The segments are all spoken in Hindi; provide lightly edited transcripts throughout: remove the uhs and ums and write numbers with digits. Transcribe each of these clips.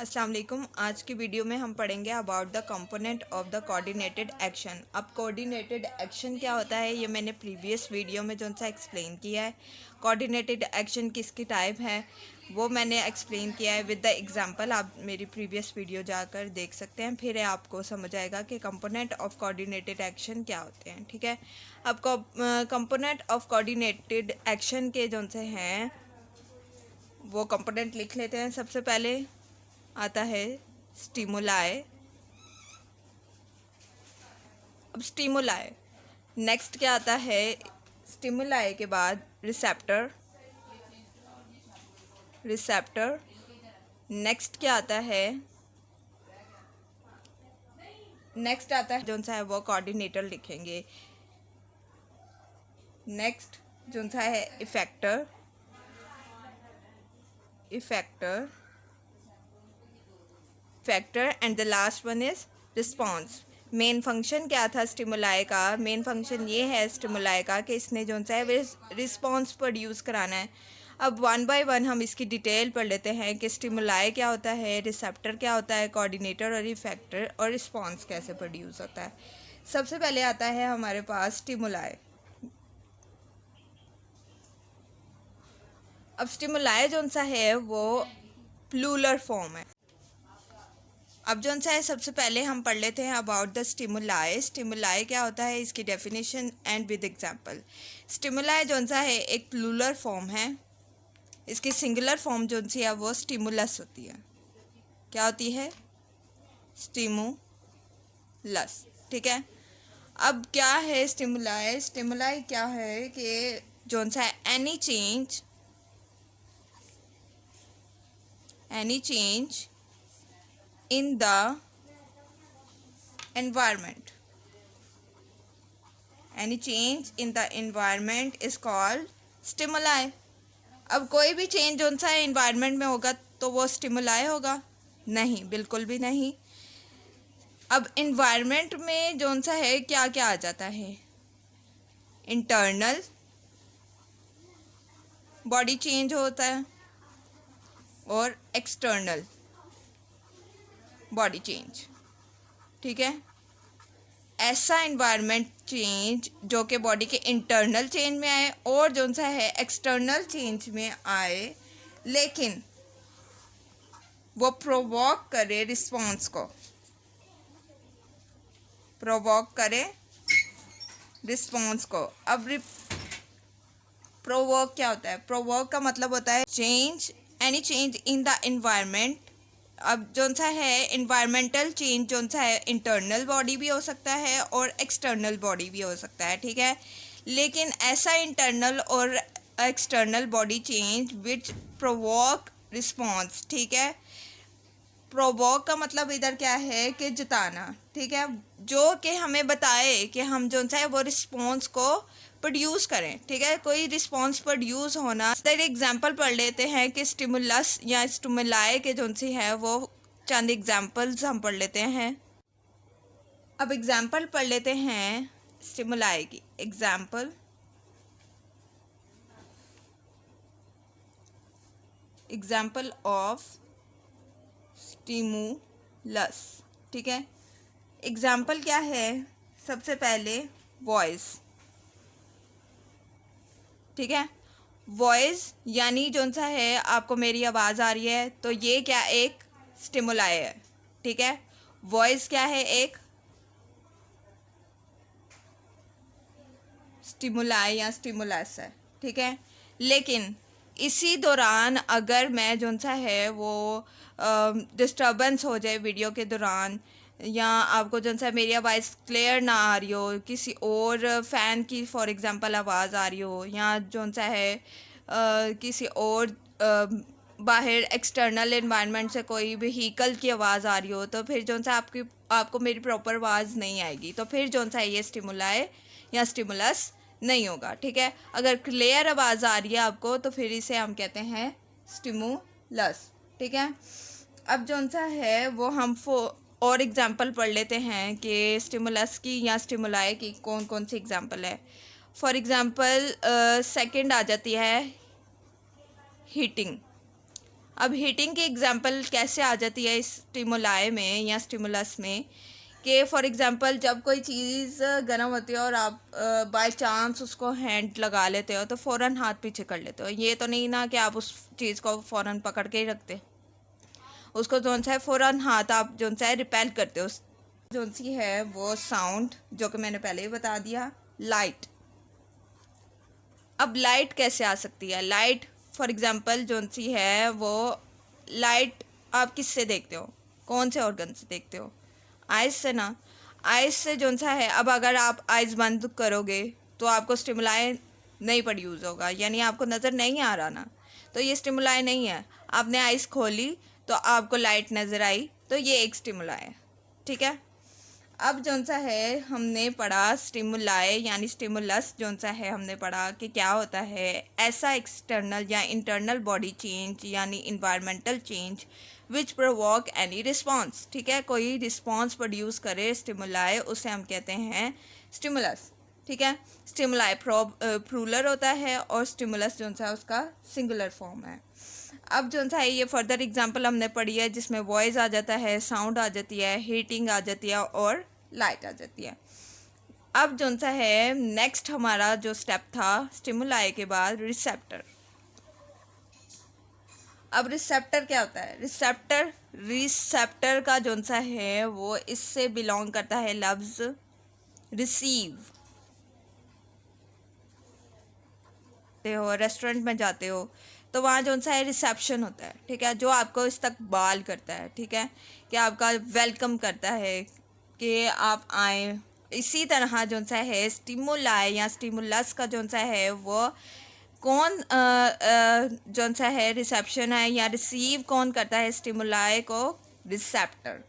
अस्सलाम वालेकुम। आज की वीडियो में हम पढ़ेंगे about the component of the coordinated action. अब कोऑर्डिनेटेड एक्शन क्या होता है ये मैंने प्रीवियस वीडियो में जो सा एक्सप्लेन किया है। कोऑर्डिनेटेड एक्शन किसकी टाइप है वो मैंने एक्सप्लेन किया है विद द एग्जांपल। आप मेरी प्रीवियस वीडियो जाकर देख सकते हैं, फिर आपको समझ आएगा कि कंपोनेंट ऑफ कोऑर्डिनेटेड एक्शन क्या होते हैं। ठीक है, अब कंपोनेंट ऑफ कोऑर्डिनेटेड एक्शन के जो से हैं वो कंपोनेंट लिख लेते हैं। सबसे पहले आता है स्टिमुलाई। अब स्टिमुलाई, नेक्स्ट क्या आता है? स्टिमुलाई के बाद रिसेप्टर। नेक्स्ट क्या आता है? नेक्स्ट आता है जो सा है वो कोऑर्डिनेटर लिखेंगे। नेक्स्ट जो सा है effector. And the last one is response. Main function क्या था स्टिमुलाई का? मेन फंक्शन ये है स्टिमुलाई का कि इसने जो सा है रिस्पॉन्स प्रोड्यूस कराना है। अब वन बाय वन हम इसकी डिटेल पढ़ लेते हैं कि स्टिमुलाई क्या होता है, रिसेप्टर क्या होता है, कोऑर्डिनेटर और इफेक्टर, और रिस्पॉन्स कैसे प्रोड्यूस होता है। सबसे पहले आता है हमारे पास स्टिमुलाई। अब स्टिमुलाई जो सा है वो प्लूरल फॉर्म है। अब जो सा है सबसे पहले हम पढ़ लेते हैं अबाउट द स्टिमुलाई। स्टिमुलाई क्या होता है, इसकी definition and with example. Stimuli जो सा है एक प्लूरल फॉर्म है। इसकी सिंगुलर फॉर्म जो सी है वो स्टिमुलस होती है। क्या होती है? स्टिमुलस। ठीक है, अब क्या है स्टिमुलाई? स्टिमुलाई क्या है कि जो सा है any change in the environment. Any change in the environment is called stimuli. अब कोई भी चेंज जो सा environment में होगा तो वो stimuli होगा? नहीं, बिल्कुल भी नहीं। अब environment में जो सा है क्या क्या आ जाता है? इंटरनल बॉडी चेंज होता है और एक्सटर्नल बॉडी चेंज। ठीक है, ऐसा इन्वायरमेंट चेंज जो कि बॉडी के इंटरनल चेंज में आए और जो सा है एक्सटर्नल चेंज में आए, लेकिन वो प्रोवोक करे रिस्पॉन्स को। अब प्रोवोक क्या होता है? प्रोवोक का मतलब होता है change, any change in the environment. अब जो सा है इन्वायरमेंटल चेंज जो सा है इंटरनल बॉडी भी हो सकता है और एक्सटर्नल बॉडी भी हो सकता है। ठीक है, लेकिन ऐसा इंटरनल और external body change which provoke response. ठीक है, प्रोवोक का मतलब इधर क्या है कि जताना। ठीक है, जो कि हमें बताए कि हम जो सा है वो रिस्पॉन्स को प्रोड्यूस करें। ठीक है, कोई रिस्पॉन्स प्रोड्यूस होना। एग्जांपल पढ़ लेते हैं कि स्टिमुलस या स्टिमुलाई के जो सी है वो चंद एग्जांपल्स हम पढ़ लेते हैं। अब एग्जांपल पढ़ लेते हैं स्टिमुलाई की। Example of stimulus. ठीक है, एग्जांपल क्या है? सबसे पहले वॉइस। ठीक है, वॉइस यानी जो सा है आपको मेरी आवाज़ आ रही है तो ये क्या एक स्टिमुलाई है। ठीक है, वॉइस क्या है? एक स्टिमुलाई या स्टिमुलस है। ठीक है, लेकिन इसी दौरान अगर मैं जो सा है वो डिस्टर्बेंस हो जाए वीडियो के दौरान, या आपको जो सा मेरी आवाज़ क्लियर ना आ रही हो, किसी और फ़ैन की फॉर एग्जांपल आवाज़ आ रही हो, या जो सा है किसी और बाहर एक्सटर्नल एनवायरनमेंट से कोई व्हीकल की आवाज़ आ रही हो, तो फिर जो सा आपको मेरी प्रॉपर आवाज़ नहीं आएगी, तो फिर जो सा ये स्टिमुलाई या स्टिमुलस नहीं होगा। ठीक है, अगर क्लियर आवाज़ आ रही है आपको तो फिर इसे हम कहते हैं स्टिमुलस। ठीक है, अब जो सा है वो हम और एग्जांपल पढ़ लेते हैं कि स्टिमुलस की या स्टिमुलाई की कौन कौन सी एग्जांपल है। फॉर एग्जांपल सेकंड आ जाती है हीटिंग। अब हीटिंग की एग्जांपल कैसे आ जाती है इस स्टिमुलाई में या स्टिमुलस में, कि फॉर एग्जांपल जब कोई चीज़ गर्म होती है और आप बाय चांस उसको हैंड लगा लेते हो तो फ़ौरन हाथ पीछे कर लेते हो। ये तो नहीं ना कि आप उस चीज़ को फ़ौरन पकड़ के ही रखते, उसको जोन सा है फ़ौरन हाथ आप जोन सा है रिपेल करते हो। जोन सी है वो साउंड, जो कि मैंने पहले ही बता दिया। लाइट, अब लाइट कैसे आ सकती है? लाइट फॉर एग्जांपल जोन सी है वो लाइट आप किससे देखते हो, कौन से ऑर्गन से देखते हो? आइज़ से ना। आइज़ से जोन सा है, अब अगर आप आइज़ बंद करोगे तो आपको स्टिमुलाई नहीं प्रोड्यूस होगा, यानी आपको नज़र नहीं आ रहा ना, तो ये स्टिमुलाई नहीं है। आपने आइज़ खोली तो आपको लाइट नज़र आई, तो ये एक स्टिमुलाई है, ठीक है। अब जौन सा है हमने पढ़ा स्टिमुलाई यानी स्टिमुलस, जौन सा है हमने पढ़ा कि क्या होता है, ऐसा एक्सटर्नल या इंटरनल बॉडी चेंज यानी environmental change which provoke any response, ठीक है। कोई रिस्पॉन्स प्रोड्यूस करे स्टिमुलाई, उसे हम कहते हैं स्टिमुलस, ठीक है। स्टिमुलाई प्लूरल होता है और स्टिमुलस जौन सा उसका सिंगुलर फॉर्म है। अब जौन सा है ये फर्दर एग्जांपल हमने पढ़ी है जिसमें वॉइस आ जाता है, साउंड आ जाती है, हीटिंग आ जाती है और लाइट आ जाती है। अब जौन सा है नेक्स्ट हमारा जो स्टेप था स्टिमुलाई के बाद रिसेप्टर। अब रिसेप्टर क्या होता है? रिसेप्टर का जौन सा है वो इससे बिलोंग करता है लफ्ज़ रिसीव। हो रेस्टोरेंट में जाते हो तो वहाँ जो सा है रिसेप्शन होता है, ठीक है, जो आपको इस्तकबाल करता है, ठीक है, कि आपका वेलकम करता है कि आप आए। इसी तरह जो सा है स्टिमुलाई या स्टिमुलस का जो सा है वो कौन जो सा है रिसेप्शन है या रिसीव कौन करता है स्टिमुलाई को? रिसेप्टर,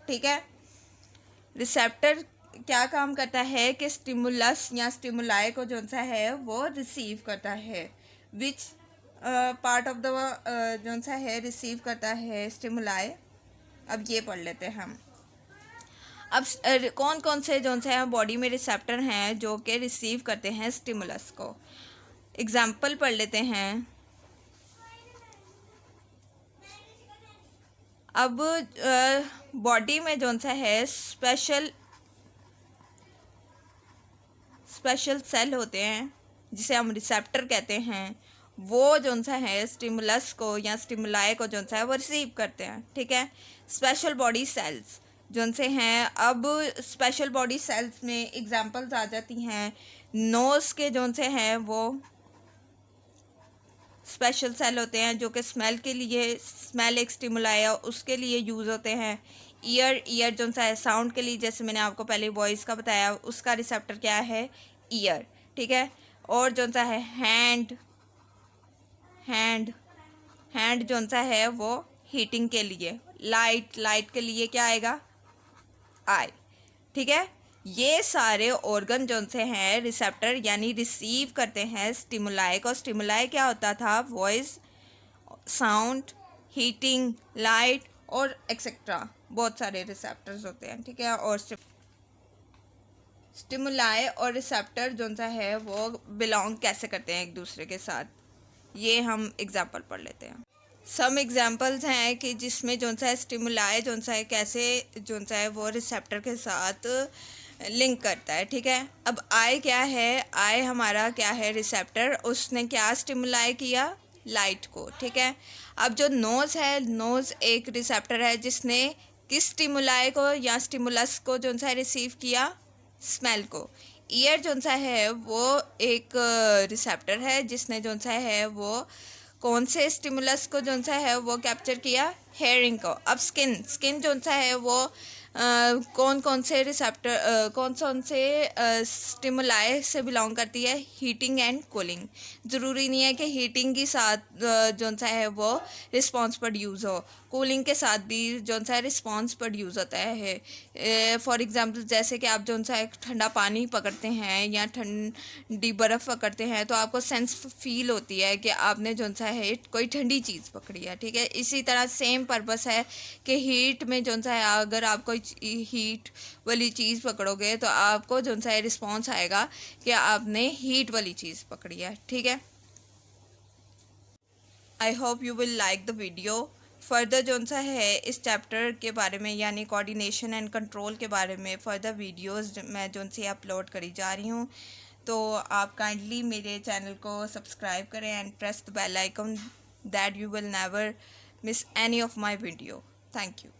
ठीक है। रिसेप्टर क्या काम करता है कि स्टिमुलस या स्टिमुलाई को जो सा है वो रिसीव करता है। विच पार्ट ऑफ द जो सा है रिसीव करता है स्टिमुलाई, अब ये पढ़ लेते हैं हम। अब कौन कौन से जो से हैं बॉडी में रिसेप्टर हैं जो कि रिसीव करते हैं स्टिमुलस को। एग्जाम्पल पढ़ लेते हैं। अब बॉडी में जो सा है स्पेशल सेल होते हैं जिसे हम रिसेप्टर कहते हैं, वो जो सा है स्टिमुलस को या स्टिमुलाई को जो सा है वो रिसीव करते हैं, ठीक है। स्पेशल बॉडी सेल्स जो से हैं, अब स्पेशल बॉडी सेल्स में एग्जांपल्स आ जाती हैं। नोज़ के जो से हैं वो स्पेशल सेल होते हैं जो कि स्मेल के लिए, स्मेल एक स्टिमुलाई है उसके लिए यूज़ होते हैं। ईयर जो सा है साउंड के लिए, जैसे मैंने आपको पहले वॉइस का बताया, उसका रिसेप्टर क्या है? ईयर, ठीक है। और जो सा है हैंड जो सा है वो हीटिंग के लिए। लाइट के लिए क्या आएगा? आई, ठीक है। ये सारे ऑर्गन जो से हैं रिसेप्टर यानी रिसीव करते हैं स्टिमुलाई को। स्टिमुलाई क्या होता था? वॉइस, साउंड, हीटिंग, लाइट और एक्सेट्रा, बहुत सारे रिसेप्टर्स होते हैं, ठीक है। और स्टिमुलाई और रिसेप्टर जो सा है वो बिलोंग कैसे करते हैं एक दूसरे के साथ, ये हम एग्जांपल पढ़ लेते हैं। सम एग्जांपल्स हैं कि जिसमें जो सा है स्टिमुलाई जो सा है कैसे जो सा है वो रिसेप्टर के साथ लिंक करता है, ठीक है। अब आई क्या है? आई हमारा क्या है? रिसेप्टर। उसने क्या स्टिमुलाई किया? लाइट को, ठीक है। अब जो नोज़ है, नोज़ एक रिसेप्टर है जिसने किस स्टिमुलाई को या स्टिमुलस को जो सा है रिसीव किया? स्मेल को। ईयर जो सा है वो एक रिसेप्टर है जिसने जो सा है वो कौन से स्टिमुलस को जो सा है वो कैप्चर किया? हेयरिंग को। अब स्किन जो सा है वो कौन से रिसेप्टर कौन से स्टिमुलाई से बिलोंग करती है? Heating and cooling. ज़रूरी नहीं है कि हीटिंग के साथ जो सा है वो रिस्पॉन्स प्रोड्यूस हो, कूलिंग के साथ भी जो सा है रिस्पॉन्स प्रोड्यूस होता है। फॉर एग्जांपल जैसे कि आप जो सा एक ठंडा पानी पकड़ते हैं या ठंडी बर्फ़ पकड़ते हैं तो आपको सेंस फील होती है कि आपने जो सा है कोई ठंडी चीज़ पकड़ी है, ठीक है। इसी तरह सेम पर्पस है कि हीट में जो सा है अगर आप कोई हीट वाली चीज़ पकड़ोगे तो आपको जो सा है रिस्पॉन्स आएगा कि आपने हीट वाली चीज़ पकड़ी है, ठीक है। I hope you will like the video. Further जो सा है इस चैप्टर के बारे में यानी कोऑर्डिनेशन एंड कंट्रोल के बारे में फ़र्दर वीडियोस मैं जो सी अपलोड करी जा रही हूँ, तो आप काइंडली मेरे चैनल को सब्सक्राइब करें and press the bell icon that you will never miss any of my video. Thank you.